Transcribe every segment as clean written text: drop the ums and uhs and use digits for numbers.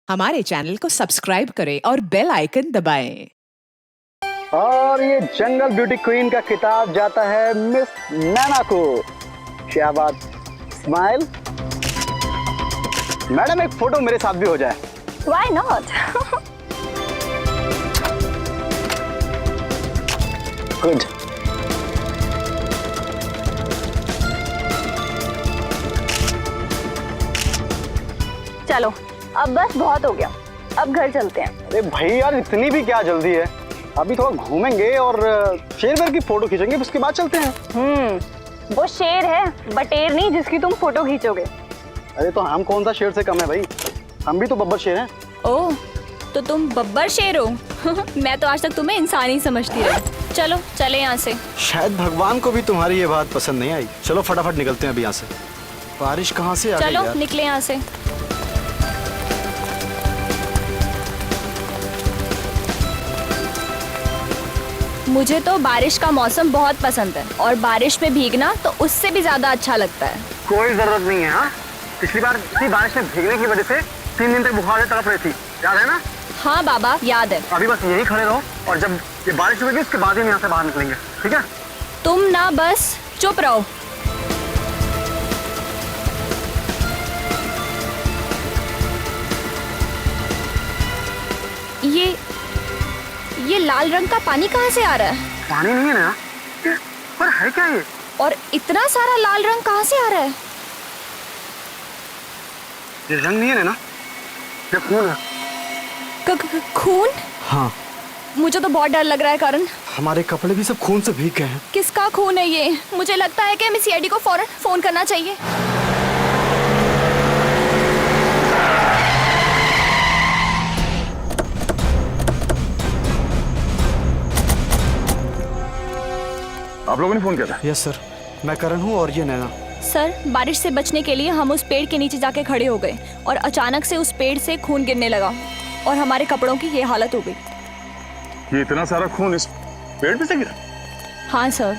हमारे चैनल को सब्सक्राइब करें और बेल आइकन दबाएं। और ये जंगल ब्यूटी क्वीन का खिताब जाता है मिस नैना को। क्या बात, स्माइल। मैडम एक फोटो मेरे साथ भी हो जाए। Why not? गुड। चलो अब बस बहुत हो गया, अब घर चलते हैं। अरे भाई यार, इतनी भी क्या जल्दी है? अभी थोड़ा घूमेंगे और शेर वेर की फोटो खींचेंगे, उसके बाद चलते हैं। वो शेर है, बटेर नहीं जिसकी तुम फोटो खींचोगे। अरे तो हम कौन सा शेर से कम है भाई? हम भी तो बब्बर शेर हैं। ओह, तो तुम बब्बर शेर हो? मैं तो आज तक तुम्हें इंसान ही समझती रही। चलो चले यहाँ से। शायद भगवान को भी तुम्हारी ये बात पसंद नहीं आई। चलो फटाफट निकलते हैं अभी यहाँ से। बारिश कहाँ से आ गई चलो यार? निकले यहाँ से। मुझे तो बारिश का मौसम बहुत पसंद है और बारिश में भीगना तो उससे भी ज्यादा अच्छा लगता है। कोई जरूरत नहीं है। हाँ, पिछली बार इसी बारिश में भीगने की वजह से 3 दिन तक बुखार से तड़प रही थी, याद है ना? हाँ बाबा, याद है। अभी बस यही खड़े रहो और जब ये बारिश होगी उसके बाद ही हम यहाँ से बाहर निकलेंगे, ठीक है? तुम ना बस चुप रहो। ये लाल रंग का पानी कहाँ से आ रहा है? पानी नहीं है ना? पर है क्या ये? और इतना सारा लाल रंग कहाँ से आ रहा है? ये रंग नहीं है ना? ये खून है। खून? हाँ, मुझे तो बहुत डर लग रहा है करण। हमारे कपड़े भी सब खून से भीग गए हैं। किसका खून है ये? मुझे लगता है कि हमें सीआईडी को फौरन फोन करना चाहिए। आप लोगों ने फोन किया था? यस सर, मैं करण हूँ और ये नैना। सर, बारिश से बचने के लिए हम उस पेड़ के नीचे जाके खड़े हो गए और अचानक से उस पेड़ से खून गिरने लगा और हमारे कपड़ों की ये हालत हो गई। ये इतना सारा खून इस पेड़ पे से गिरा? हाँ सर।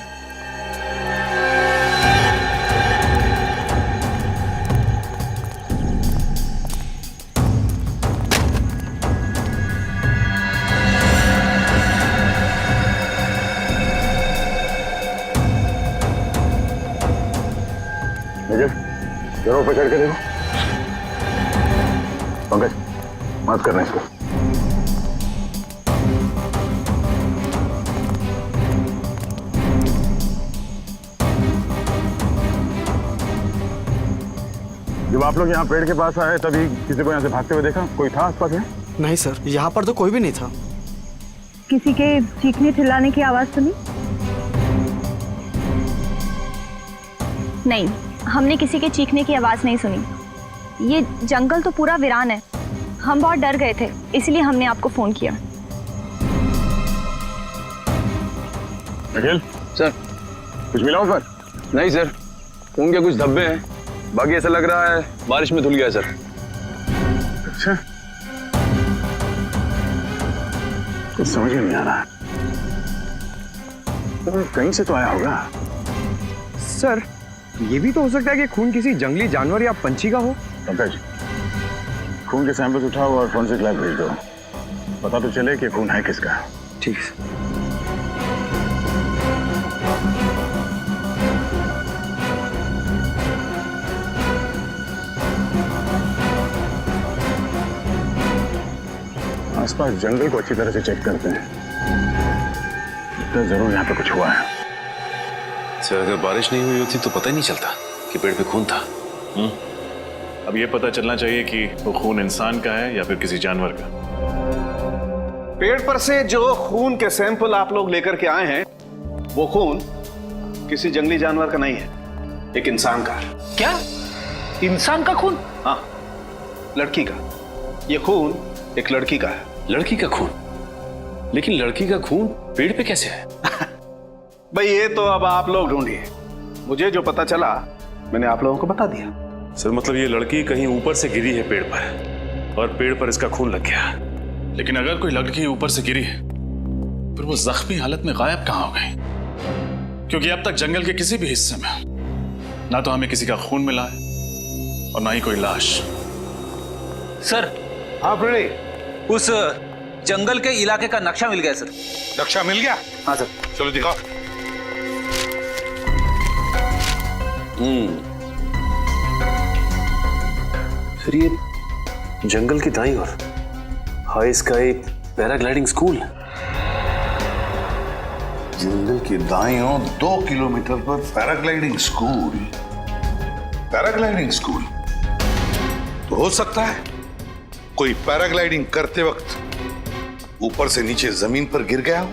जरा ऊपर चढ़ के देखो। पंकज, मत करना इसको। जब आप लोग यहाँ पेड़ के पास आए तभी किसी को यहाँ से भागते हुए देखा? कोई था आसपास में? नहीं सर, यहाँ पर तो कोई भी नहीं था। किसी के चीखने चिल्लाने की आवाज सुनी? नहीं, हमने किसी के चीखने की आवाज नहीं सुनी। ये जंगल तो पूरा वीरान है। हम बहुत डर गए थे, इसलिए हमने आपको फोन किया। अखिल सर, कुछ मिला ऊपर? नहीं सर, खून के कुछ धब्बे हैं, बाकी ऐसा लग रहा है बारिश में धुल गया सर। अच्छा, कुछ समझ में नहीं आ रहा। तो कहीं से तो आया होगा। सर, ये भी तो हो सकता है कि खून किसी जंगली जानवर या पंछी का हो। पंकज, खून के सैंपल्स उठाओ और फोरेंसिक लैब भेज दो। पता तो चले कि खून है किसका। ठीक है। आसपास जंगल को अच्छी तरह से चेक करते हैं, तो जरूर यहाँ पे कुछ हुआ है। सर, अगर बारिश नहीं हुई होती तो पता ही नहीं चलता कि पेड़ पे खून था। अब ये पता चलना चाहिए कि वो खून इंसान का है या फिर किसी जानवर का। पेड़ पर से जो खून के सैंपल आप लोग लेकर के आए हैं, वो खून किसी जंगली जानवर का नहीं है, एक इंसान का है। क्या? इंसान का खून? हाँ, लड़की का। ये खून एक लड़की का है। लड़की का खून? लेकिन लड़की का खून पेड़ पे कैसे है? भाई ये तो अब आप लोग ढूंढिए। मुझे जो पता चला मैंने आप लोगों को बता दिया। सर, मतलब ये लड़की कहीं ऊपर से गिरी है पेड़ पर और पेड़ पर इसका खून लग गया। लेकिन अगर कोई लड़की ऊपर से गिरी है फिर वो जख्मी हालत में गायब कहाँ हो गई? क्योंकि अब तक जंगल के किसी भी हिस्से में ना तो हमें किसी का खून मिला है और ना ही कोई लाश। सर, हाँ फ्रेडी, उस जंगल के इलाके का नक्शा मिल गया सर। नक्शा मिल गया? हाँ सर। चलो दिखाओ। फिर ये जंगल की दाईं ओर हाई स्काई पैराग्लाइडिंग स्कूल। जंगल की दाईं ओर 2 किलोमीटर पर पैराग्लाइडिंग स्कूल। पैराग्लाइडिंग स्कूल तो हो सकता है कोई पैराग्लाइडिंग करते वक्त ऊपर से नीचे जमीन पर गिर गया हो।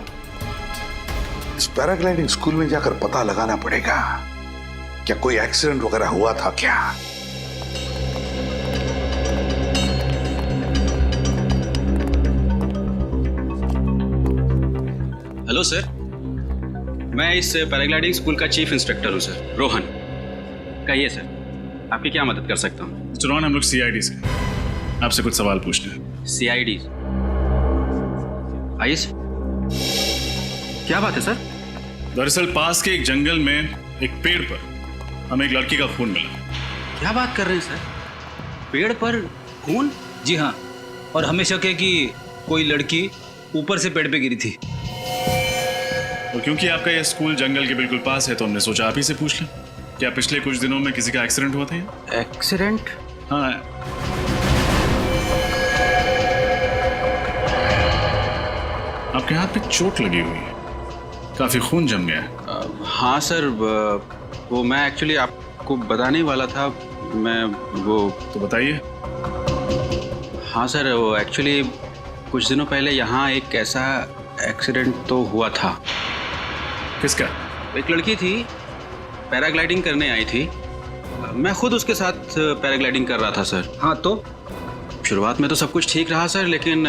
इस पैराग्लाइडिंग स्कूल में जाकर पता लगाना पड़ेगा क्या कोई एक्सीडेंट वगैरह हुआ था क्या। हेलो सर, मैं इस पैराग्लाइडिंग स्कूल का चीफ इंस्ट्रक्टर हूँ सर, रोहन। कहिए सर, आपकी क्या मदद कर सकता हूँ? मिस्टर रोहन, हम लोग सीआईडी से आपसे कुछ सवाल पूछने हैं। सीआईडी? आइए सर, क्या बात है सर? दरअसल पास के एक जंगल में एक पेड़ पर हमें एक लड़की का खून मिला। क्या बात कर रहे हैं सर? पेड़ पर खून? जी हाँ, और हमें शक है कि कोई लड़की ऊपर से पेड़ पे गिरी थी। और क्योंकि आपका यह स्कूल जंगल के बिल्कुल पास है तो हमने सोचा आप ही से पूछ लें। क्या पिछले कुछ दिनों में किसी का एक्सीडेंट हुआ था? एक्सीडेंट? हाँ। आपके हाथ पे चोट लगी हुई है, काफी खून जम गया है। हाँ सर, वो मैं एक्चुअली आपको बताने वाला था। मैं वो तो बताइए। हाँ सर, वो एक्चुअली कुछ दिनों पहले यहाँ एक ऐसा एक्सीडेंट तो हुआ था। किसका? एक लड़की थी, पैराग्लाइडिंग करने आई थी। मैं खुद उसके साथ पैराग्लाइडिंग कर रहा था सर। हाँ तो? शुरुआत में तो सब कुछ ठीक रहा सर, लेकिन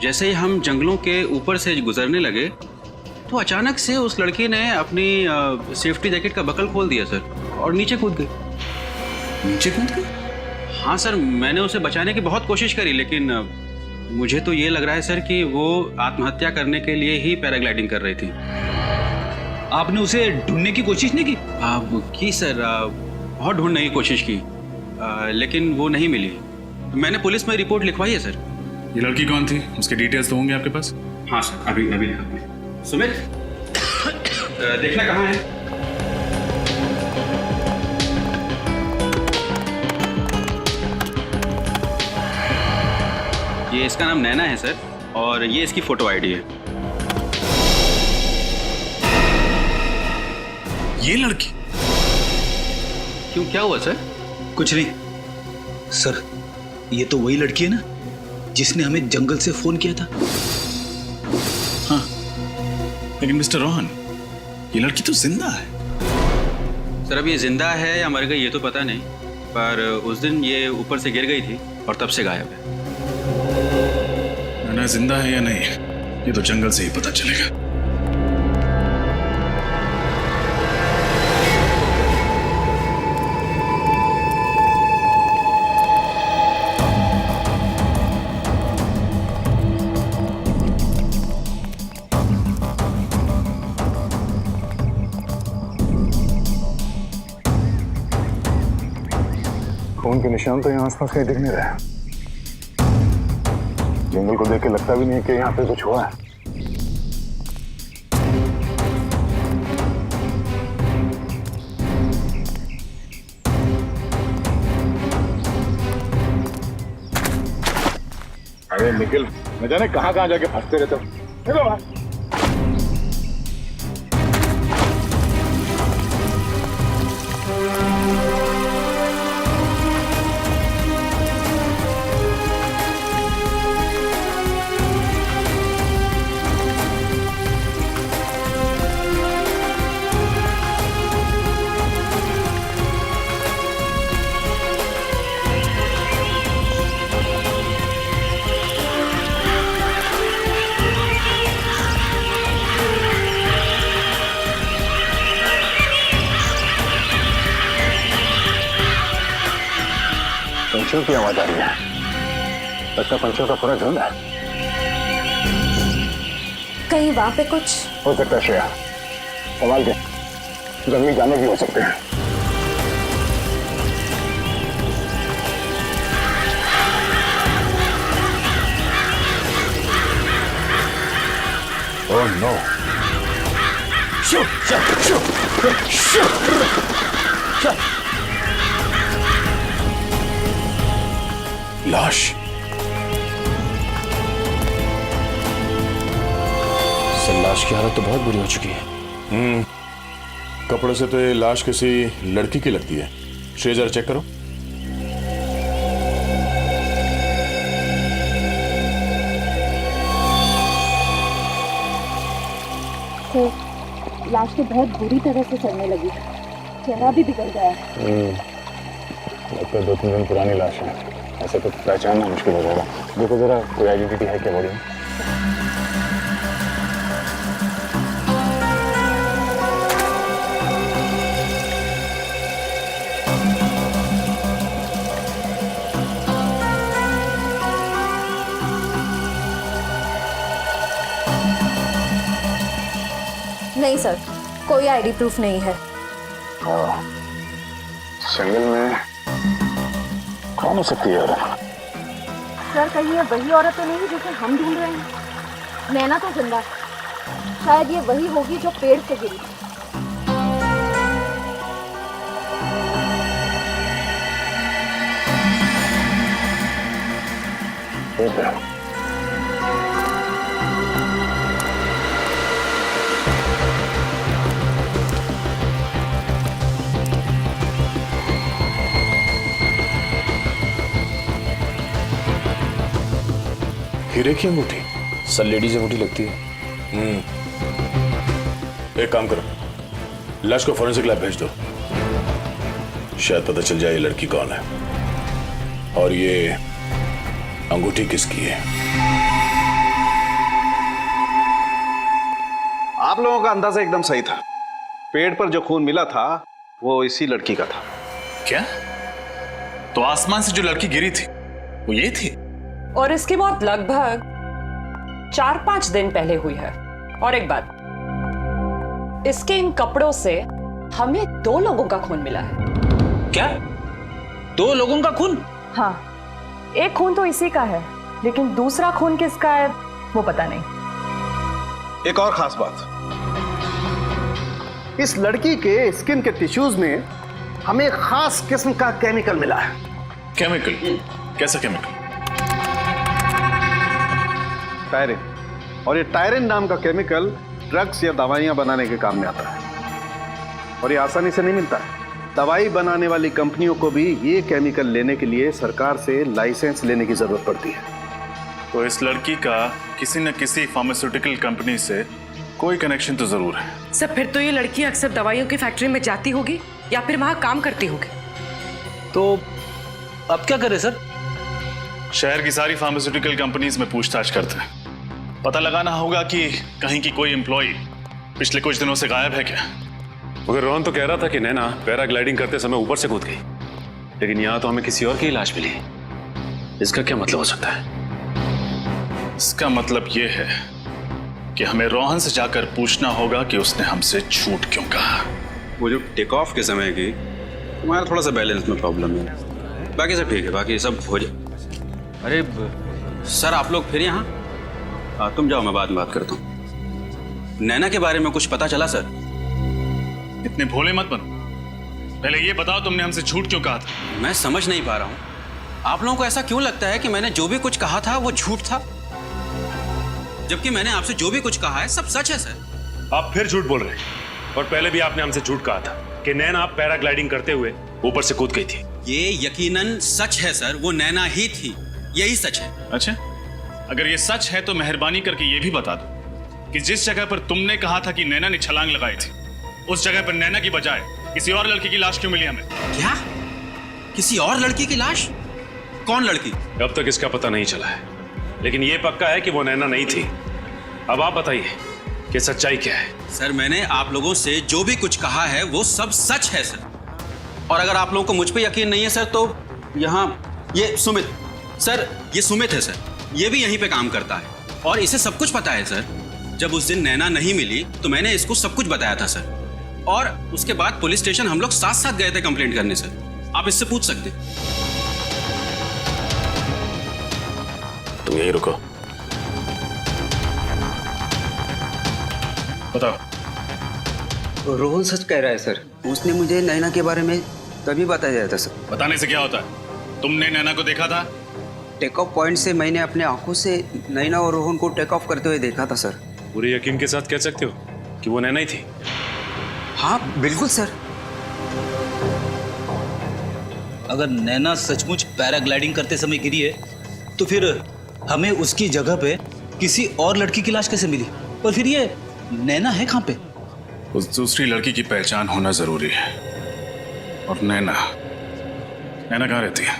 जैसे ही हम जंगलों के ऊपर से गुजरने लगे तो अचानक से उस लड़की ने अपनी सेफ्टी जैकेट का बकल खोल दिया सर और नीचे कूद गई। नीचे कूद गई? हाँ सर, मैंने उसे बचाने की बहुत कोशिश करी, लेकिन मुझे तो ये लग रहा है सर कि वो आत्महत्या करने के लिए ही पैराग्लाइडिंग कर रही थी। आपने उसे ढूंढने की कोशिश नहीं की? की सर, बहुत ढूंढने की कोशिश की, लेकिन वो नहीं मिली। मैंने पुलिस में रिपोर्ट लिखवाई है सर। ये लड़की कौन थी? उसके डिटेल्स तो होंगे आपके पास? हाँ सर, अभी लिखा। सुमित, देखना कहाँ है? ये इसका नाम नैना है सर, और ये इसकी फोटो आईडी है। ये लड़की? क्यों, क्या हुआ सर? कुछ नहीं सर, ये तो वही लड़की है ना जिसने हमें जंगल से फोन किया था। हाँ, लेकिन मिस्टर रोहन, ये लड़की तो जिंदा है। सर, अब ये जिंदा है या मर गई ये तो पता नहीं, पर उस दिन ये ऊपर से गिर गई थी और तब से गायब है। ना जिंदा है या नहीं, ये तो जंगल से ही पता चलेगा। खून के निशान तो यहाँ आसपास कहीं दिख नहीं रहे। जंगल को देख के लगता भी नहीं कि यहाँ पे कुछ हुआ है। अरे निखिल, न जाने कहाँ कहाँ जाके फंसते रहते हो। निकलो बाहर। पंछियों की आवाज आ रही है। लगता पंछियों का पूरा झुंड है। कहीं वहां पे कुछ हो सकता है श्रेया, सवाल के जंगली जानवर भी हो सकते हैं। Don't know. लाश। सर लाश की हालत तो बहुत बुरी हो चुकी है। कपड़े से तो ये लाश किसी लड़की की लगती है। श्रेय जरा चेक करो। लाश तो बहुत बुरी तरह से सड़ने लगी, चेहरा भी बिगड़ गया है। लगता है 2-3 दिन पुरानी लाश है, ऐसे तो पहचानना मुश्किल हो जाएगा। देखो जरा कोई आइडेंटिटी है क्या बॉडी में? नहीं सर, कोई आईडी प्रूफ नहीं है। जंगल में कौन हो सकती है औरत? सर कहीं ये वही औरत तो नहीं जिसे हम ढूंढ रहे हैं? नैना तो जिंदा है, शायद ये वही होगी जो पेड़ से गिरी। हीरे की अंगूठी? सर लेडीज अंगूठी लगती है। एक काम करो, लाश को फॉरेंसिक लैब भेज दो, शायद पता चल जाए ये लड़की कौन है और ये अंगूठी किसकी है। आप लोगों का अंदाजा एकदम सही था। पेड़ पर जो खून मिला था वो इसी लड़की का था। क्या? तो आसमान से जो लड़की गिरी थी वो ये थी? और इसकी मौत लगभग 4-5 दिन पहले हुई है। और एक बात, इसके इन कपड़ों से हमें 2 लोगों का खून मिला है। क्या? 2 लोगों का खून? हाँ, एक खून तो इसी का है, लेकिन दूसरा खून किसका है वो पता नहीं। एक और खास बात, इस लड़की के स्किन के टिश्यूज में हमें एक खास किस्म का केमिकल मिला है। केमिकल? कैसा केमिकल? टायरिन। और ये टायरिन नाम का केमिकल ड्रग्स या दवाइयां बनाने के काम में आता है, और ये आसानी से नहीं मिलता है। दवाई बनाने वाली कंपनियों को भी ये केमिकल लेने के लिए सरकार से लाइसेंस लेने की जरूरत पड़ती है। तो इस लड़की का किसी न किसी फार्मास्यूटिकल कंपनी से कोई कनेक्शन तो जरूर है। सब फिर तो ये लड़की अक्सर दवाइयों की फैक्ट्री में जाती होगी या फिर वहां काम करती होगी। तो अब क्या करें सर? शहर की सारी फार्मास्यूटिकल कंपनीज में पूछताछ करते हैं। पता लगाना होगा कि कहीं की कोई एम्प्लॉय पिछले कुछ दिनों से गायब है क्या। मगर रोहन तो कह रहा था कि नैना पैराग्लाइडिंग करते समय ऊपर से कूद गई, लेकिन यहाँ तो हमें किसी और की लाश मिली। इसका क्या मतलब हो सकता है? इसका मतलब यह है कि हमें रोहन से जाकर पूछना होगा कि उसने हमसे झूठ क्यों कहा। वो जो टेक ऑफ के समय की हमारा थोड़ा सा बैलेंस में प्रॉब्लम है, बाकी सब ठीक है, बाकी सब हो जाए। अरे सर आप लोग फिर यहाँ? तुम जाओ, मैं बाद में बात करता हूँ। नैना के बारे में कुछ पता चला सर? इतने भोले मत बनो, पहले ये बताओ तुमने हमसे झूठ क्यों कहा था। मैं समझ नहीं पा रहा हूँ, आप लोगों को ऐसा क्यों लगता है कि मैंने जो भी कुछ कहा था वो झूठ था, जबकि मैंने आपसे जो भी कुछ कहा है सब सच है सर। आप फिर झूठ बोल रहे हैं, और पहले भी आपने हमसे झूठ कहा था कि नैना पैराग्लाइडिंग करते हुए ऊपर से कूद गई थी। ये यकीनन सच है सर, वो नैना ही थी, यही सच है। अच्छा, अगर ये सच है तो मेहरबानी करके ये भी बता दो कि जिस जगह पर तुमने कहा था कि नैना ने छलांग लगाई थी, उस जगह पर नैना की बजाय किसी और लड़की की लाश क्यों मिली हमें? क्या? किसी और लड़की की लाश? कौन लड़की? अब तक इसका पता नहीं चला है, लेकिन ये पक्का है कि वो नैना नहीं थी। अब आप बताइए कि सच्चाई क्या है। सर मैंने आप लोगों से जो भी कुछ कहा है वो सब सच है सर, और अगर आप लोगों को मुझ पे यकीन नहीं है सर तो यहाँ ये सुमित सर, ये सुमित है सर, ये भी यहीं पे काम करता है और इसे सब कुछ पता है सर। जब उस दिन नैना नहीं मिली तो मैंने इसको सब कुछ बताया था सर, और उसके बाद पुलिस स्टेशन हम लोग साथ साथ गए थे कंप्लेंट करने सर। आप इससे पूछ सकते। तुम यहीं रुको, बताओ। रोहन सच कह रहा है सर, उसने मुझे नैना के बारे में तभी बताया था सर। बताने से क्या होता है? तुमने नैना को देखा था? टेक ऑफ पॉइंट से मैंने अपने आंखों से नैना और रोहन को टेक ऑफ करते हुए देखा था सर। पूरे यकीन के साथ कह सकते हो कि वो नैना ही थी? हाँ बिल्कुल सर। अगर नैना सचमुच पैराग्लाइडिंग करते समय गिरी है तो फिर हमें उसकी जगह पे किसी और लड़की की लाश कैसे मिली? पर फिर ये नैना है कहाँ पे? उस दूसरी लड़की की पहचान होना जरूरी है। और नैना कहाँ रहती है?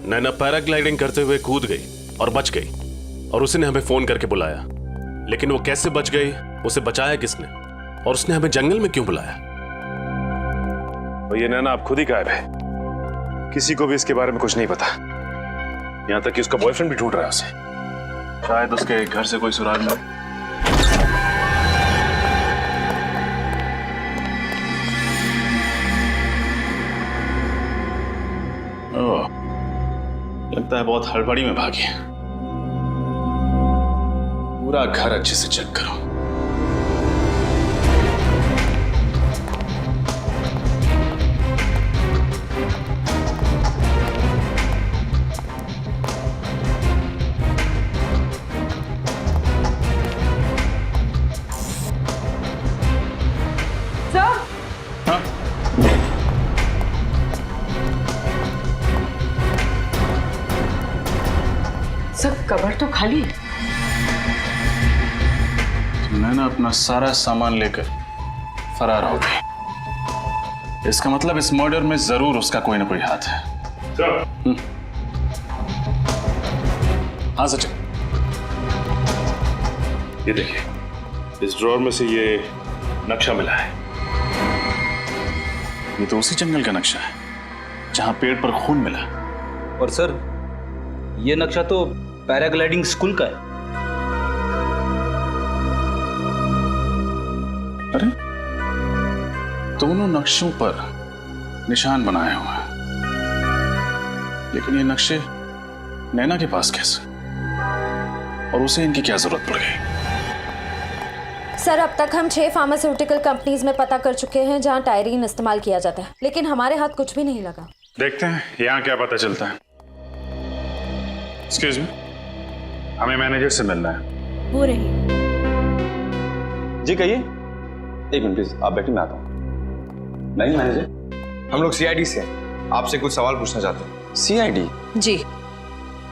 नैना पैराग्लाइडिंग करते हुए कूद गई और बच गई, और उसने हमें फोन करके बुलाया। लेकिन वो कैसे बच गई, उसे बचाया किसने, और उसने हमें जंगल में क्यों बुलाया? और ये नैना अब खुद ही गायब है। किसी को भी इसके बारे में कुछ नहीं पता, यहां तक कि उसका बॉयफ्रेंड भी ढूंढ रहा है उसे। शायद उसके घर से कोई सुराग मिले। ओह, लगता है बहुत हड़बड़ी में भागी। पूरा घर अच्छे से चेक करो। सब कबर तो खाली है। नैना अपना सारा सामान लेकर फरार हो गई। इसका मतलब इस मर्डर में जरूर उसका कोई ना कोई हाथ है। हाँ सचिन, ये देखिए, इस ड्रॉर में से ये नक्शा मिला है। ये तो उसी जंगल का नक्शा है जहां पेड़ पर खून मिला। और सर ये नक्शा तो पैराग्लाइडिंग स्कूल का है। अरे दोनों नक्शों पर निशान बनाए हुए हैं, लेकिन ये नक्शे नैना के पास कैसे, और उसे इनकी क्या जरूरत पड़ गई? सर अब तक हम 6 फार्मास्यूटिकल कंपनीज में पता कर चुके हैं जहां टायरीन इस्तेमाल किया जाता है, लेकिन हमारे हाथ कुछ भी नहीं लगा। देखते हैं यहाँ क्या पता चलता है। एक्सक्यूज मी, हमें मैनेजर से मिलना है। वो रही। जी कहिए। एक मिनट प्लीज, आप बैठिए, मैं आता हूँ। नहीं मैनेजर, हम लोग सीआईडी से हैं, आपसे कुछ सवाल पूछना चाहते हैं। सीआईडी? जी।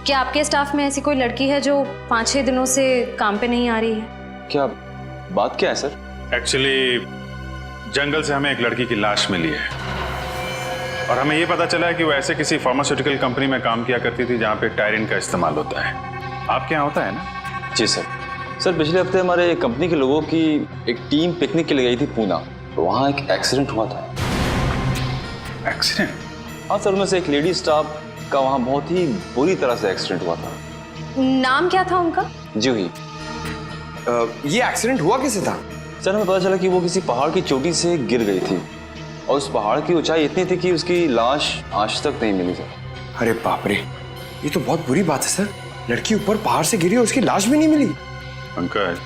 क्या आपके स्टाफ में ऐसी कोई लड़की है जो 5-6 दिनों से काम पे नहीं आ रही है? क्या बात क्या है सर? एक्चुअली जंगल से हमें एक लड़की की लाश मिली है, और हमें ये पता चला है कि वो ऐसे किसी फार्मास्यूटिकल कंपनी में काम किया करती थी जहाँ पे टायरिन का इस्तेमाल होता है। आपके यहाँ होता है ना? जी सर। सर पिछले हफ्ते हमारे कंपनी के लोगों की एक टीम पिकनिक के लिए गई थी पूना, तो वहाँ एक एक्सीडेंट हुआ था। एक्सीडेंट? हाँ सर, उनमें से एक लेडी स्टाफ का वहाँ बहुत ही बुरी तरह से एक्सीडेंट हुआ था। नाम क्या था उनका? जूही। ये एक्सीडेंट हुआ कैसे था? सर हमें पता चला कि वो किसी पहाड़ की चोटी से गिर गई थी, और उस पहाड़ की ऊंचाई इतनी थी कि उसकी लाश आज तक नहीं मिली सर। अरे बाप रे, ये तो बहुत बुरी बात है सर। लड़की ऊपर पहाड़ से गिरी और उसकी लाश भी नहीं मिली। पंकज,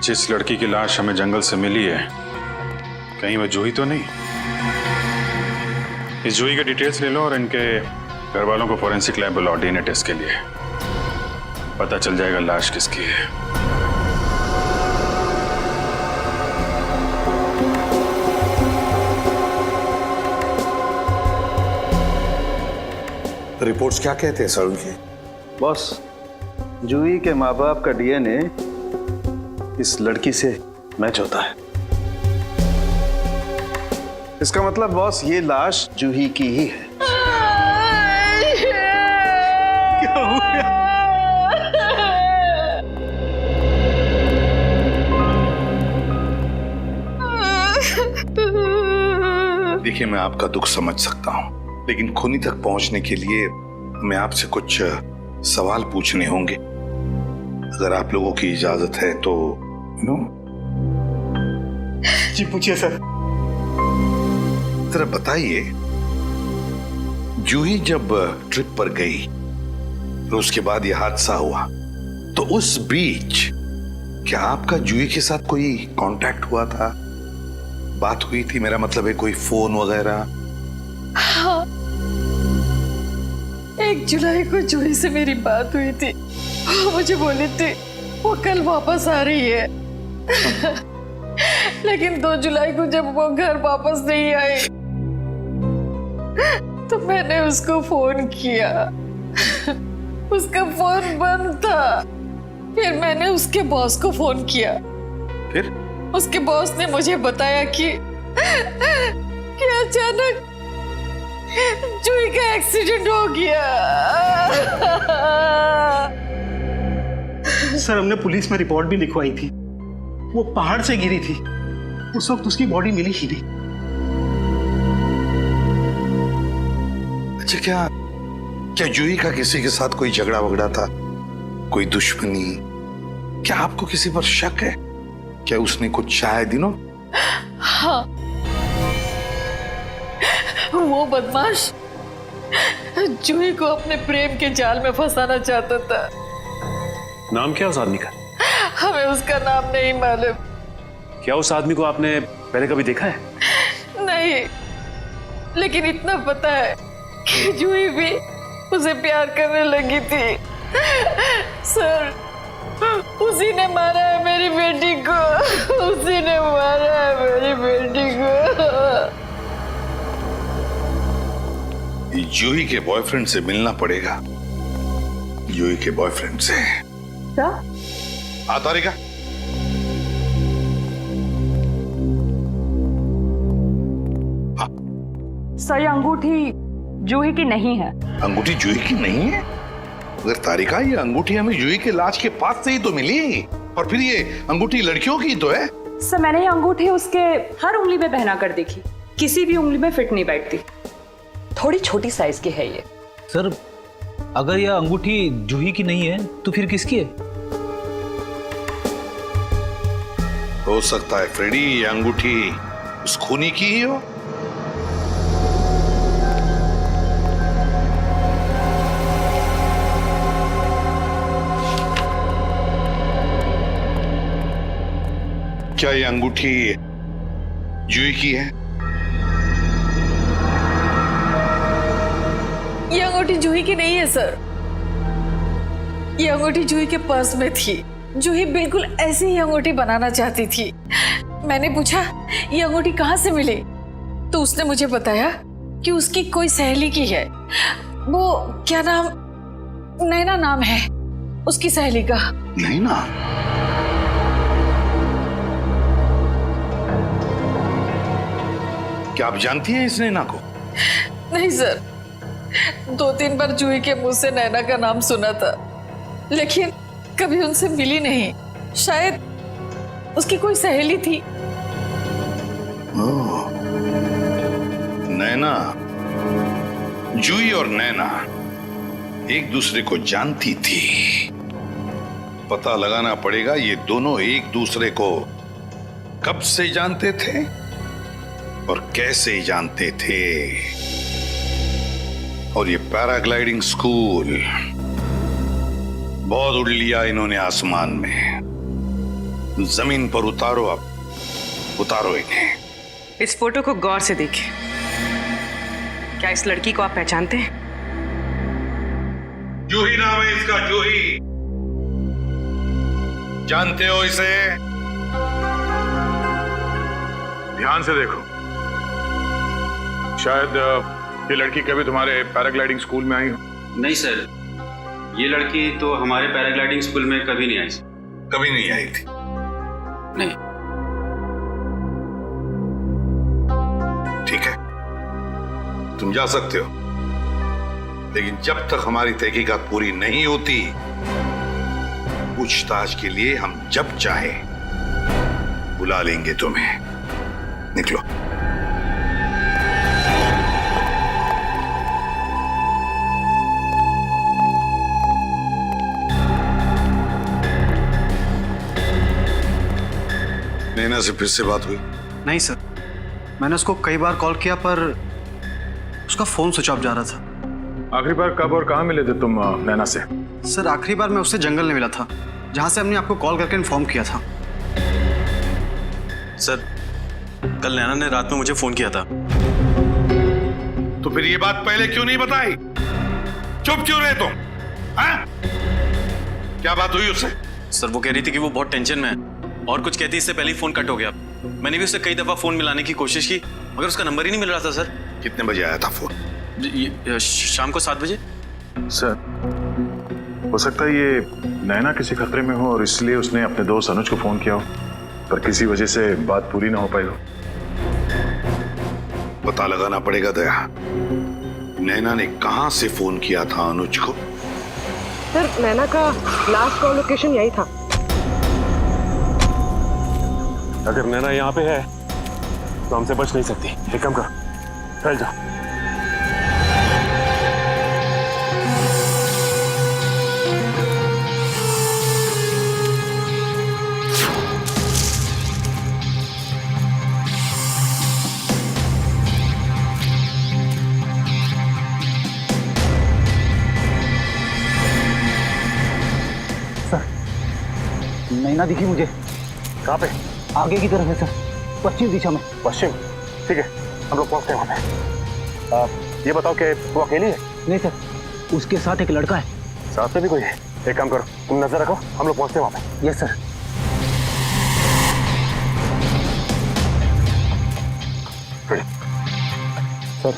जिस लड़की की लाश हमें जंगल से मिली है, कहीं वो जूही तो नहीं? इस जूही के डिटेल्स ले लो और इनके घर वालों को फॉरेंसिक लैब बुलाओ डीएनए टेस्ट के लिए। पता चल जाएगा लाश किसकी है। रिपोर्ट्स क्या कहते हैं सर उनके? बॉस, जूही के माँ बाप का डीएनए इस लड़की से मैच होता है। इसका मतलब बॉस, ये लाश जूही की ही है। क्या हो गया? देखिए, मैं आपका दुख समझ सकता हूं, लेकिन खूनी तक पहुंचने के लिए मैं आपसे कुछ सवाल पूछने होंगे। अगर आप लोगों की इजाजत है तो जी पूछिए सर। जरा बताइए, जूही जब ट्रिप पर गई और उसके बाद यह हादसा हुआ, तो उस बीच क्या आपका जूही के साथ कोई कांटेक्ट हुआ था? बात हुई थी, मेरा मतलब है कोई फोन वगैरह? हाँ, 1 जुलाई को जूही से मेरी बात हुई थी। वो मुझे बोली थी वो कल वापस आ रही है। लेकिन 2 जुलाई को जब वो घर वापस नहीं आई तो मैंने उसको फोन किया। उसका फोन बंद था। फिर मैंने उसके बॉस को फोन किया। फिर उसके बॉस ने मुझे बताया कि अचानक जूही का एक्सीडेंट हो गया। सर हमने पुलिस में रिपोर्ट भी लिखवाई थी। वो पहाड़ से गिरी थी, उस वक्त उसकी बॉडी मिली ही नहीं। अच्छा, क्या जूही का किसी के साथ कोई झगड़ा वगड़ा था, कोई दुश्मनी? क्या आपको किसी पर शक है? क्या उसने कुछ चाहे दिनों? हाँ, वो बदमाश जूही को अपने प्रेम के जाल में फंसाना चाहता था। नाम क्या उस आदमी का? हमें उसका नाम नहीं मालूम। क्या उस आदमी को आपने पहले कभी देखा है? नहीं, लेकिन इतना पता है कि जूही भी उसे प्यार करने लगी थी। सर, उसी ने मारा है मेरी बेटी को। उसी ने मारा है मेरी बेटी को। जूही के बॉयफ्रेंड से मिलना पड़ेगा। जूही के बॉयफ्रेंड से। क्या? तारिका, सर, अंगूठी जूही की नहीं है। अंगूठी जूही की नहीं है? अगर तारिका, ये अंगूठी हमें जूही के लाश के पास से ही तो मिली, और फिर ये अंगूठी लड़कियों की तो है। सर, मैंने ये अंगूठी उसके हर उंगली में पहना कर देखी, किसी भी उंगली में फिट नहीं बैठती। थोड़ी छोटी साइज की है ये। सर, अगर यह अंगूठी जूही की नहीं है तो फिर किसकी है? हो सकता है फ्रेडी, ये अंगूठी उस खूनी की ही हो। क्या ये अंगूठी जूही की है? ये अंगूठी जूही की नहीं है सर। ये अंगूठी जूही के पर्स में थी। जूही बिल्कुल ऐसी ही अंगूठी बनाना चाहती थी। मैंने पूछा ये अंगूठी कहाँ से मिली, तो उसने मुझे बताया कि उसकी कोई सहेली की है। वो क्या नाम, नैना नाम है उसकी सहेली का। नैना? क्या आप जानती हैं इस नैना को? नहीं सर, 2-3 बार जूही के मुंह से नैना का नाम सुना था, लेकिन कभी उनसे मिली नहीं। शायद उसकी कोई सहेली थी। ओह, नैना, जूही और नैना एक दूसरे को जानती थी। पता लगाना पड़ेगा ये दोनों एक दूसरे को कब से जानते थे और कैसे जानते थे। और ये पैराग्लाइडिंग स्कूल बहुत उड़ लिया इन्होंने आसमान में। जमीन पर उतारो, अब उतारो इन्हें। इस फोटो को गौर से देखिए। क्या इस लड़की को आप पहचानते हैं? जूही नाम है इसका, जूही। जानते हो इसे? ध्यान से देखो। शायद ये लड़की कभी तुम्हारे पैराग्लाइडिंग स्कूल में आई हो। नहीं सर, ये लड़की तो हमारे पैराग्लाइडिंग स्कूल में कभी नहीं आई। कभी नहीं आई थी? नहीं। ठीक है, तुम जा सकते हो, लेकिन जब तक हमारी तहकीकात पूरी नहीं होती, पूछताछ के लिए हम जब चाहे बुला लेंगे तुम्हें। निकलो। नैना से फिर से बात हुई? नहीं सर, मैंने उसको कई बार कॉल किया पर उसका फोन स्विच ऑफ जा रहा था। आखिरी बार कब और कहाँ मिले थे तुम नैना से? सर, आखिरी बार मैं उससे जंगल में मिला था। जहां से हमने आपको कॉल करके इन्फॉर्म किया था। सर, कल नैना ने रात में मुझे फोन किया था। तो फिर ये बात पहले क्यों नहीं बताई? चुप क्यों रहे तुम? हाँ? क्या बात हुई उससे? सर, वो कह रही थी कि वो बहुत टेंशन में है और कुछ कहती इससे पहले ही फोन कट हो गया। मैंने भी उससे कई दफा फोन मिलाने की कोशिश की मगर उसका नंबर ही नहीं मिल रहा था। सर, कितने बजे आया था फोन? शाम को 7 बजे। सर, हो सकता है ये नैना किसी खतरे में हो और इसलिए उसने अपने दोस्त अनुज को फोन किया हो, पर किसी वजह से बात पूरी ना हो पाई हो। पता लगाना पड़ेगा दया, नैना ने कहां से फोन किया था अनुज को? सर, नैना का लास्ट कॉल लोकेशन यही था। अगर नैना यहाँ पे है तो हमसे बच नहीं सकती। एक काम कर, फैल जा। नैना दिखी मुझे। कहाँ पे? आगे की तरफ है सर, पश्चिम दिशा में। पश्चिम? ठीक है, हम लोग पहुंचते हैं वहाँ पे। ये बताओ कि वो अकेली है? नहीं सर, उसके साथ एक लड़का है। साथ में भी कोई है? एक काम करो, तुम नजर रखो, हम लोग पहुंचते हैं वहाँ पे। Yes sir. सर,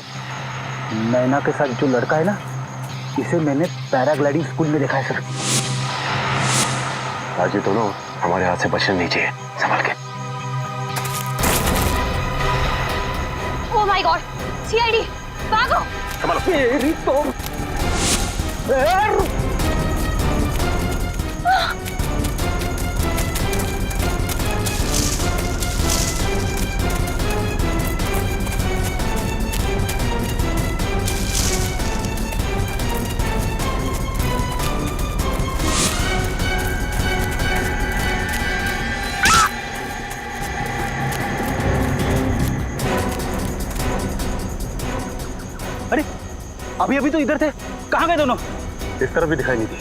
नैना के साथ जो लड़का है ना, इसे मैंने पैराग्लाइडिंग स्कूल में देखा है सर। आज ये दोनों हमारे हाथ से बचने नहीं चाहिए, संभाल के। ओह माय गॉड, सीआईडी, भागो! संभालो। मेरी तो अभी अभी तो इधर थे, कहाँ गए दोनों? इस तरफ भी दिखाई नहीं दी।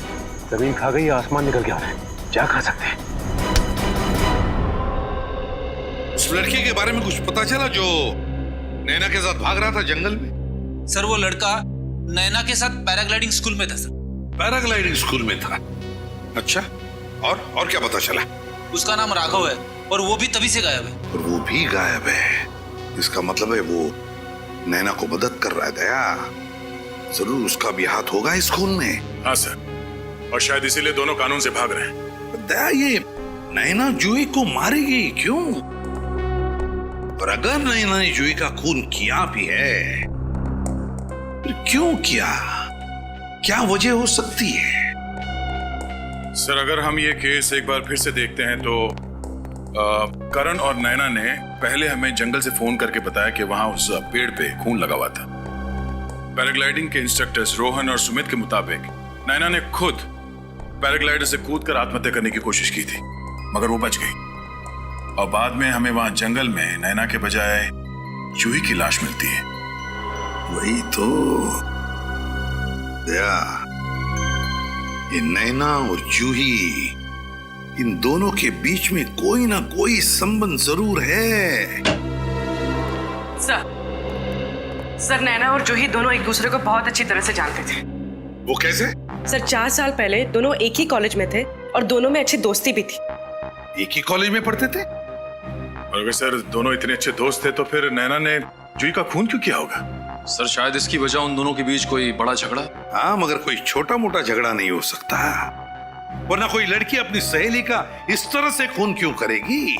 जमीन खा गई या आसमान निकल गया है, क्या खा सकते हैं? उस लड़के के बारे में कुछ पता चला जो नैना के साथ भाग रहा था जंगल में? सर, वो लड़का नैना के साथ पैराग्लाइडिंग स्कूल में था सर। पैराग्लाइडिंग स्कूल में था? अच्छा, और क्या पता चला? उसका नाम राघव है और वो भी तभी से गायब है। और वो भी गायब है, इसका मतलब है वो नैना को मदद कर रहा है। दया, जरूर उसका भी हाथ होगा इस खून में। हाँ सर, और शायद इसीलिए दोनों कानून से भाग रहे हैं। दया, ये नैना जूही को मारेगी क्यों? और अगर नैना ने जूही का खून किया भी है, फिर क्यों किया? क्या वजह हो सकती है? सर, अगर हम ये केस एक बार फिर से देखते हैं तो करण और नैना ने पहले हमें जंगल से फोन करके बताया कि वहां उस पेड़ पे खून लगा हुआ था। पैराग्लाइडिंग के इंस्ट्रक्टर्स रोहन और सुमित के मुताबिक नैना ने खुद पैराग्लाइडर से कूदकर आत्महत्या करने की कोशिश की थी मगर वो बच गई। और बाद में हमें वहां जंगल में नैना के बजाय जूही की लाश मिलती है। वही तो दया, ये नैना और जूही, इन दोनों के बीच में कोई ना कोई संबंध जरूर है। सर, नैना और जूही दोनों एक दूसरे को बहुत अच्छी तरह से जानते थे। वो कैसे? सर, 4 साल पहले दोनों एक ही कॉलेज में थे और दोनों में अच्छी दोस्ती भी थी। एक ही कॉलेज में पढ़ते थे? और अगर सर दोनों इतने अच्छे दोस्त थे तो फिर नैना ने जूही का खून क्यों किया होगा? सर, शायद इसकी वजह उन दोनों के बीच कोई बड़ा झगड़ा। हाँ, मगर कोई छोटा मोटा झगड़ा नहीं हो सकता, वरना कोई लड़की अपनी सहेली का इस तरह से खून क्यों करेगी?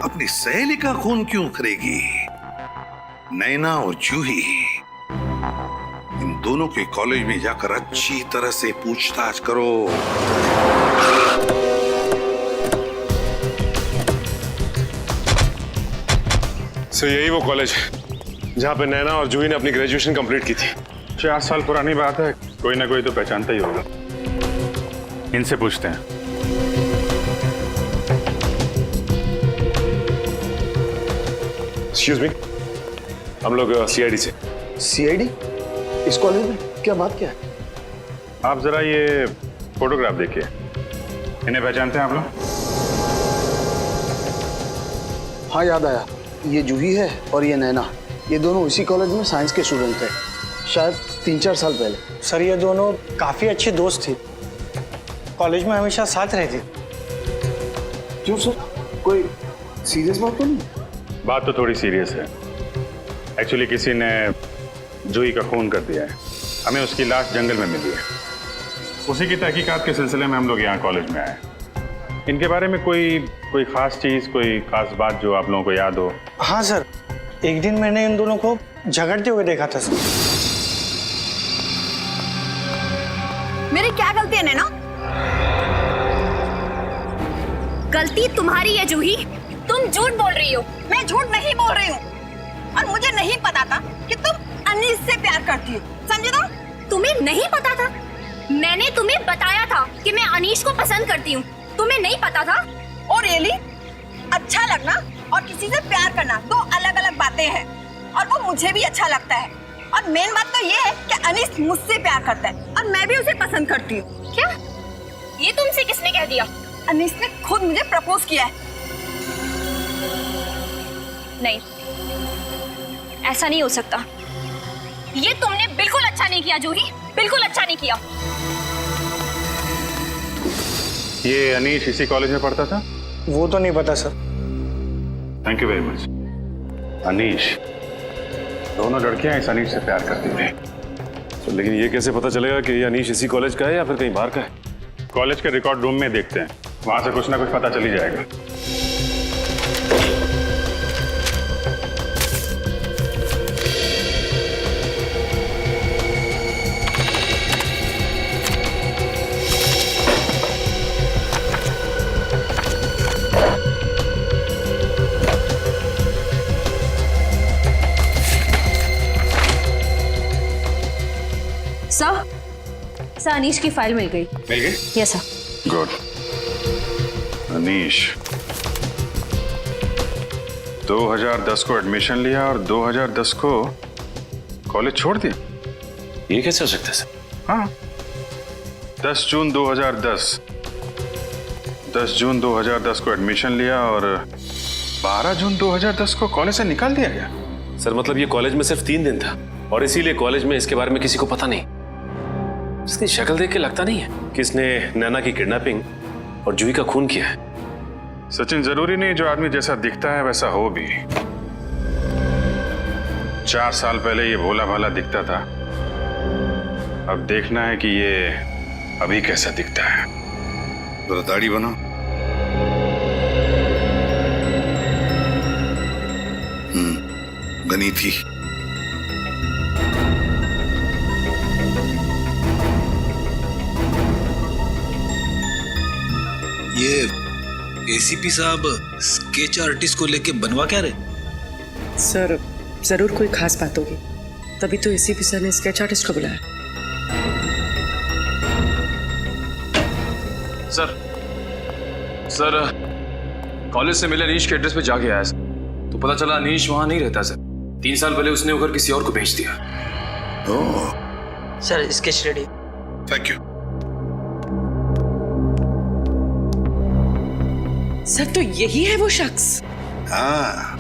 अपनी सहेली का खून क्यों करेगी? नैना और जूही, इन दोनों के कॉलेज में जाकर अच्छी तरह से पूछताछ करो। सर, यही वो कॉलेज है जहाँ पे नैना और जूही ने अपनी ग्रेजुएशन कंप्लीट की थी। 4 साल पुरानी बात है, कोई ना कोई तो पहचानता ही होगा। इनसे पूछते हैं। एक्सक्यूज मी, हम लोग सीआईडी से। सीआईडी? इस कॉलेज में क्या बात क्या है? आप जरा ये फोटोग्राफ देखिए। इन्हें पहचानते हैं आप लोग? हाँ याद आया, ये जूही है और ये नैना। ये दोनों इसी कॉलेज में साइंस के स्टूडेंट थे, शायद 3-4 साल पहले। सर ये दोनों काफी अच्छी दोस्त थी, कॉलेज में हमेशा साथ रहती। क्यों सर, कोई सीरियस बात तो नहीं? बात तो थोड़ी सीरियस है। एक्चुअली किसी ने जूही का खून कर दिया है। हमें उसकी लाश जंगल में मिली है। उसी की तहकीकात के सिलसिले में हम लोग यहाँ कॉलेज में आए। इनके बारे में कोई खास चीज, कोई खास बात जो आप लोगों को याद हो? हाँ सर, एक दिन मैंने इन दोनों को झगड़ते हुए देखा था सर। मेरी क्या गलती है नैना? गलती तुम्हारी है जूही, तुम झूठ बोल रही हो। मैं झूठ नहीं बोल रही हूँ, और मुझे नहीं पता था कि तुम अनीस से प्यार करती हो, समझे ना? तुम्हें नहीं पता था? मैंने तुम्हें बताया था कि मैं अनीश को पसंद करती हूँ, तुम्हें नहीं पता था? और रियली अच्छा लगना और किसी से प्यार करना दो अलग अलग बातें हैं, और वो मुझे भी अच्छा लगता है। और मेन बात तो ये है कि अनीस मुझसे प्यार करता है और मैं भी उसे पसंद करती हूँ। क्या ये तुमसे किसने कह दिया? अनीस ने खुद मुझे प्रपोज किया है। नहीं, ऐसा नहीं हो सकता। ये तुमने बिल्कुल अच्छा नहीं किया जूही, बिल्कुल अच्छा नहीं किया। ये अनीश इसी कॉलेज में पढ़ता था? वो तो नहीं पता sir. Thank you very much. Anish, दोनों लड़कियां इस अनीश से प्यार करती थी। तो लेकिन ये कैसे पता चलेगा कि ये अनीश इसी कॉलेज का है या फिर कहीं बाहर का है? कॉलेज के रिकॉर्ड रूम में देखते हैं, वहां से कुछ ना कुछ पता चल ही जाएगा। सर अनीश की फाइल मिल गई। मिल गई? Yes sir. गुड। अनीश 2010 को एडमिशन लिया और 2010 को कॉलेज छोड़ दिया। ये कैसे हो सकता है सर? हाँ, 10 जून 2010 को एडमिशन लिया और 12 जून 2010 को कॉलेज से निकाल दिया गया। सर मतलब ये कॉलेज में सिर्फ 3 दिन था और इसीलिए कॉलेज में इसके बारे में किसी को पता नहीं। इसकी शक्ल देख के लगता नहीं है कि इसने नैना की किडनैपिंग और जूही का खून किया है। सचिन, जरूरी नहीं जो आदमी जैसा दिखता है वैसा हो भी। 4 साल पहले ये भोला भाला दिखता था, अब देखना है कि ये अभी कैसा दिखता है। जरा दाढ़ी बना। बनी थी। ये एसीपी साहब स्केच आर्टिस्ट को लेके बनवा क्या रहे? सर जरूर कोई खास बात होगी, तभी तो एसीपी सर ने स्केच आर्टिस्ट को बुलाया। सर कॉलेज से मिले अनीश के एड्रेस पे जाके आया सर, तो पता चला अनीश वहां नहीं रहता सर। 3 साल पहले उसने होकर किसी और को भेज दिया। Sir sketch ready. Thank you. Sir तो यही है वो शख्स। हाँ,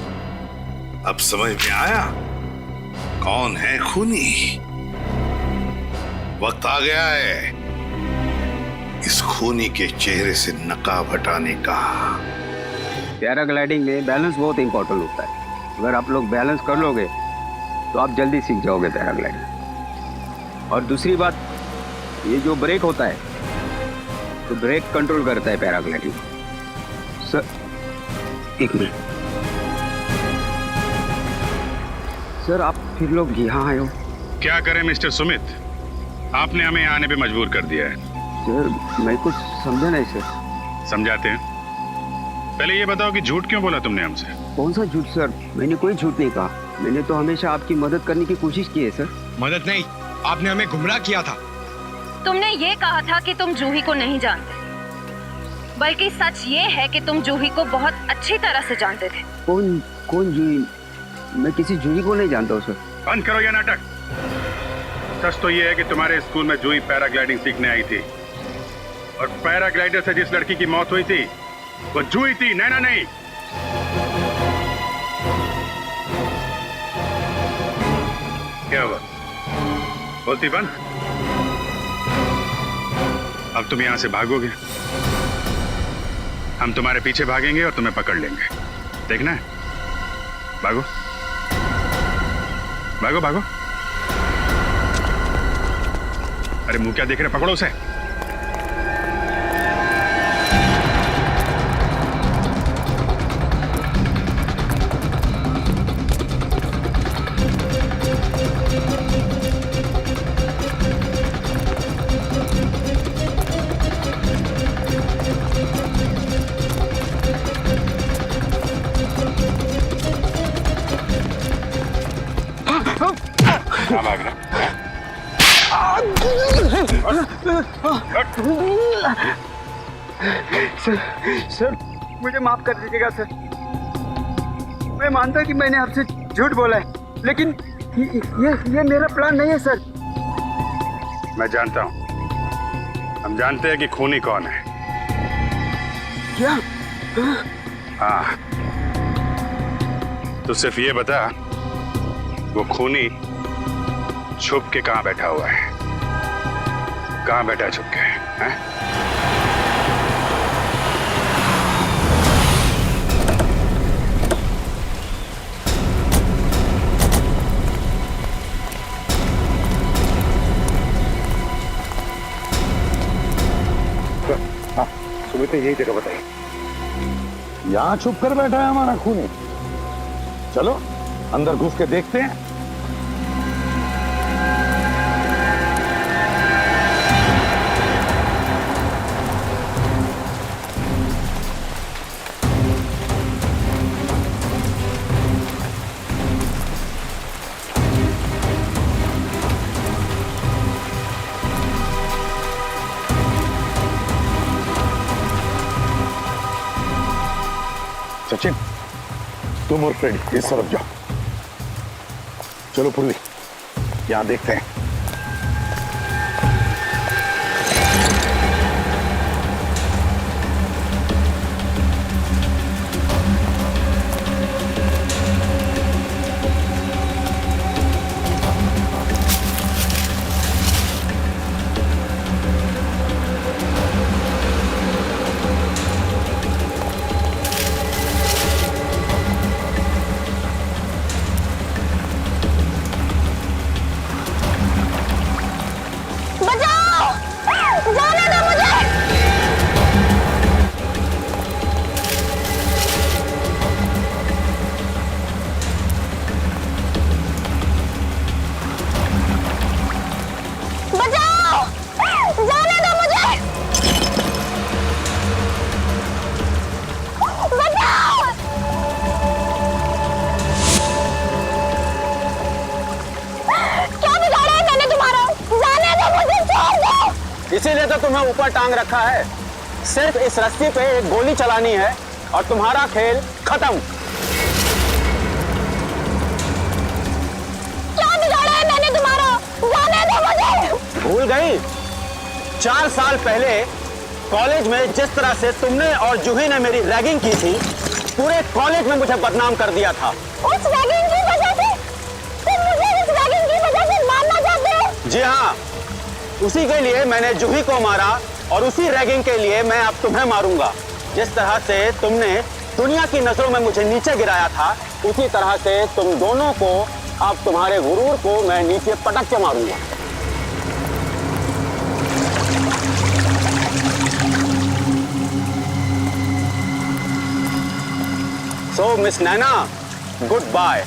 अब समझ में आया कौन है खूनी। वक्त आ गया है इस खूनी के चेहरे से नकाब हटाने का। पैराग्लाइडिंग में बैलेंस बहुत इंपॉर्टेंट होता है। अगर आप लोग बैलेंस कर लोगे तो आप जल्दी सीख जाओगे पैराग्लाइडिंग। और दूसरी बात, ये जो ब्रेक होता है तो ब्रेक कंट्रोल करता है पैराग्लाइडिंग। Sir 1 minute. सर आप फिर लोग यहाँ आए हो? क्या करें मिस्टर सुमित, आपने हमें आने पे मजबूर कर दिया है। सर मैं कुछ समझा नहीं सर। समझाते हैं। पहले ये बताओ कि झूठ क्यों बोला तुमने हमसे? कौन सा झूठ सर? मैंने कोई झूठ नहीं कहा। मैंने तो हमेशा आपकी मदद करने की कोशिश की है सर। मदद नहीं, आपने हमें गुमराह किया था। तुमने ये कहा था कि तुम जूही को नहीं जानते, बल्कि सच ये है कि तुम जूही को बहुत अच्छी तरह से जानते थे। कौन जूही? मैं किसी जूही को नहीं जानता हूँ सर। बंद करो ये नाटक। सच तो ये है कि तुम्हारे स्कूल में जूही पैराग्लाइडिंग सीखने आई थी और पैराग्लाइडर से जिस लड़की की मौत हुई थी वो जूही थी, नैना नहीं। क्या हुआ? बोलती बंद। अब तुम यहां से भागोगे, हम तुम्हारे पीछे भागेंगे और तुम्हें पकड़ लेंगे। देखना है? भागो भागो भागो। अरे मुंह क्या देख रहे, पकड़ो उसे। क्या भाग रहा? सर मुझे माफ कर दीजिएगा सर। मैं मानता कि मैंने आपसे झूठ बोला है, लेकिन ये मेरा प्लान नहीं है सर। मैं जानता हूं, हम जानते हैं कि खूनी कौन है। क्या? हाँ, तो सिर्फ ये बता वो खूनी छुप के कहां बैठा हुआ है? कहां बैठा छुप के है? हाँ, सुमित यही जगह बताइए। यहाँ छुप कर बैठा है हमारा खूनी। चलो अंदर घुस के देखते हैं। सचिन, तुम और फ्रेड इस तरफ जाओ। चलो पूर्वी, यहां देखते हैं। इसीलिए तो तुम्हें ऊपर टांग रखा है। सिर्फ इस रस्सी पे एक गोली चलानी है और तुम्हारा खेल खत्म। क्या बिगाड़ा है मैंने तुम्हारा? जाने दो मुझे। भूल गई? 4 साल पहले कॉलेज में जिस तरह से तुमने और जूही ने मेरी रैगिंग की थी, पूरे कॉलेज में मुझे बदनाम कर दिया था। उस रैगिंग की वजह से तुम मुझे इस रैगिंग की वजह से मारना चाहते हो? जी हाँ, उसी के लिए मैंने जूही को मारा और उसी रैगिंग के लिए मैं अब तुम्हें मारूंगा। जिस तरह से तुमने दुनिया की नजरों में मुझे नीचे गिराया था, उसी तरह से तुम दोनों को, अब तुम्हारे गुरूर को मैं नीचे पटक के मारूंगा। सो मिस नैना, गुड बाय।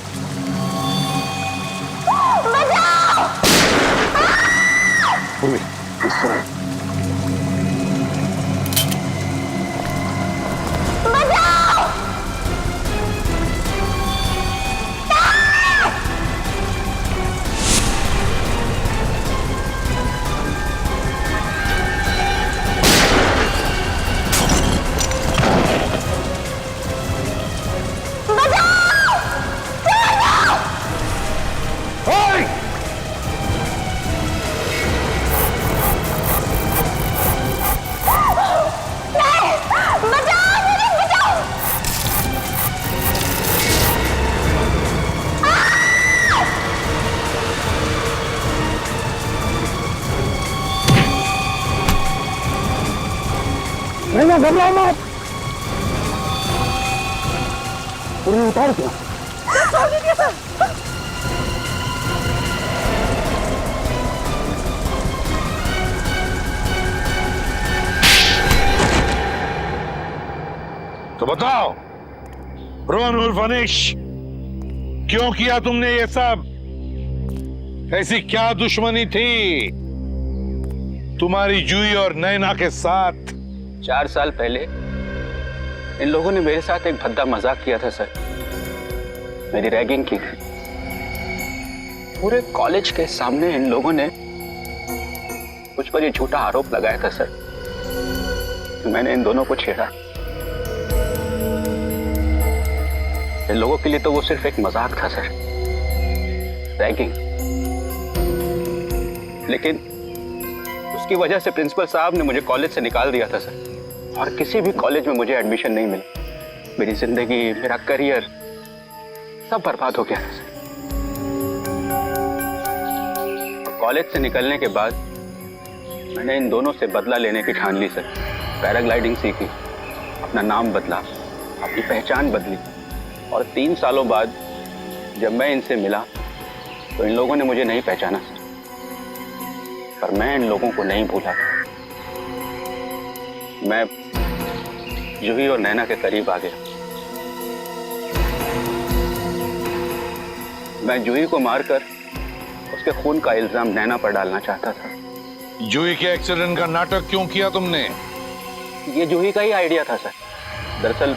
पूर्वी, इस तरह। नैना घबराओ मत। उन्हें उतार दिया। तो बताओ रोहन उर्फ अनिश, क्यों किया तुमने ये सब? ऐसी क्या दुश्मनी थी तुम्हारी जूही और नैना के साथ? 4 साल पहले इन लोगों ने मेरे साथ एक भद्दा मजाक किया था सर। मेरी रैगिंग की थी। पूरे कॉलेज के सामने इन लोगों ने मुझ पर ये झूठा आरोप लगाया था सर कि मैंने इन दोनों को छेड़ा। इन लोगों के लिए तो वो सिर्फ एक मजाक था सर, रैगिंग। लेकिन उसकी वजह से प्रिंसिपल साहब ने मुझे कॉलेज से निकाल दिया था सर, और किसी भी कॉलेज में मुझे एडमिशन नहीं मिला। मेरी जिंदगी, मेरा करियर सब बर्बाद हो गया था सर। कॉलेज से निकलने के बाद मैंने इन दोनों से बदला लेने की ठान ली सर। पैराग्लाइडिंग सीखी, अपना नाम बदला, अपनी पहचान बदली, और 3 सालों बाद जब मैं इनसे मिला तो इन लोगों ने मुझे नहीं पहचाना सर, पर मैं इन लोगों को नहीं भूला। मैं जूही और नैना के करीब आ गया। मैं जूही को मारकर उसके खून का इल्जाम नैना पर डालना चाहता था। जूही के एक्सीडेंट का नाटक क्यों किया तुमने? ये जूही का ही आइडिया था सर। दरअसल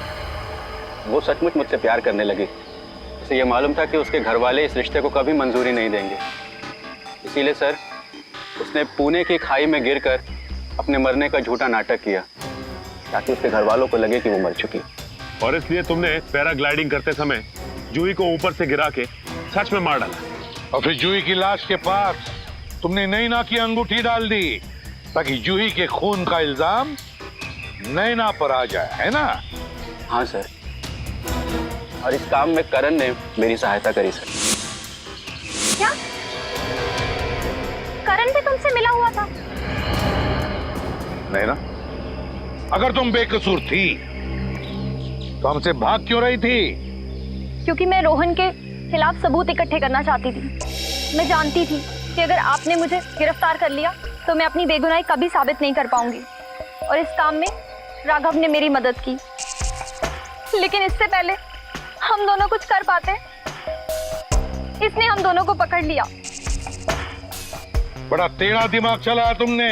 वो सचमुच मुझसे प्यार करने लगी। इसे ये मालूम था कि उसके घर वाले इस रिश्ते को कभी मंजूरी नहीं देंगे। इसीलिए सर उसने पुणे की खाई में गिरकर अपने मरने का झूठा नाटक किया ताकि उसके घर वालों को लगे कि वो मर चुकी। और इसलिए तुमने पैराग्लाइडिंग करते समय जूही को ऊपर से गिरा के सच में मार डाला। और फिर जूही की लाश के पास तुमने नैना की अंगूठी डाल दी ताकि जूही के खून का इल्जाम नैना पर आ जाए, है ना? हाँ सर, और इस काम में करण ने मेरी सहायता करी सर। क्या करण भी तुमसे मिला हुआ था? नैना, अगर तुम बेकसूर थी तो हमसे भाग क्यों रही थी? क्योंकि मैं रोहन के खिलाफ सबूत इकट्ठे करना चाहती थी। मैं जानती थी कि अगर आपने मुझे गिरफ्तार कर लिया तो मैं अपनी बेगुनाही कभी साबित नहीं कर पाऊंगी, और इस काम में राघव ने मेरी मदद की। लेकिन इससे पहले हम दोनों कुछ कर पाते, इसने हम दोनों को पकड़ लिया। बड़ा टेढ़ा दिमाग चलाया तुमने।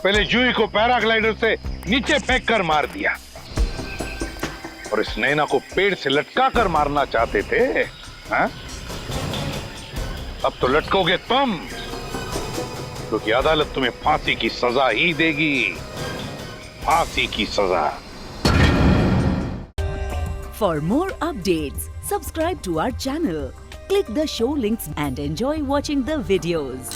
पहले जूही को पैराग्लाइडर से नीचे फेंक कर मार दिया, और इस नैना को पेड़ से लटका कर मारना चाहते थे, हाँ? अब तो लटकोगे तुम, क्योंकि अदालत तुम्हें फांसी की सजा ही देगी। फांसी की सजा। For more updates, subscribe to our channel, click the show links and enjoy watching the videos.